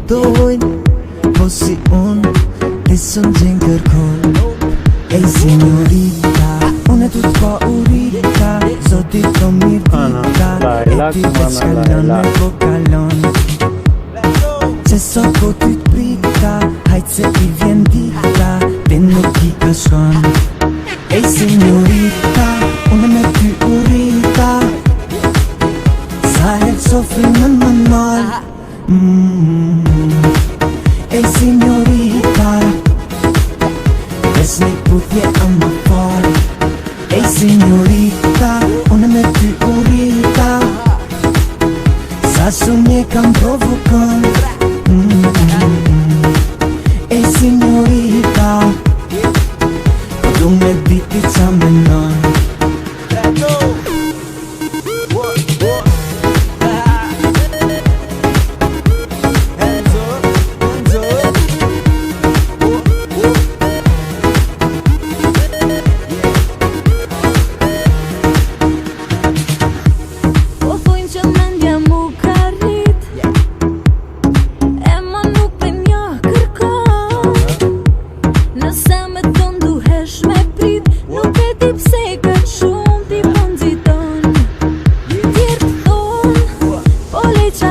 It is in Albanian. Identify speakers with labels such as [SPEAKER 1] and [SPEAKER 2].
[SPEAKER 1] kuptojnë, po si unë ti s'm gjen kërkon. Ej signorita, unë tu t'pa urita, zoti të mirë dita, e ti veç kalon me po kalon. Që so po ty t'prita, hajt se i vjen dita, ti nuk i ka shkon. Ej signorita, unë me ty urita, sa herë sofri në më nal. Ej signorita, besni puthje a më fal. Ej signorita, unë me ty urita, sa shumë kam provokon. Ej signorita, po du me diti qa menon.
[SPEAKER 2] Pole qa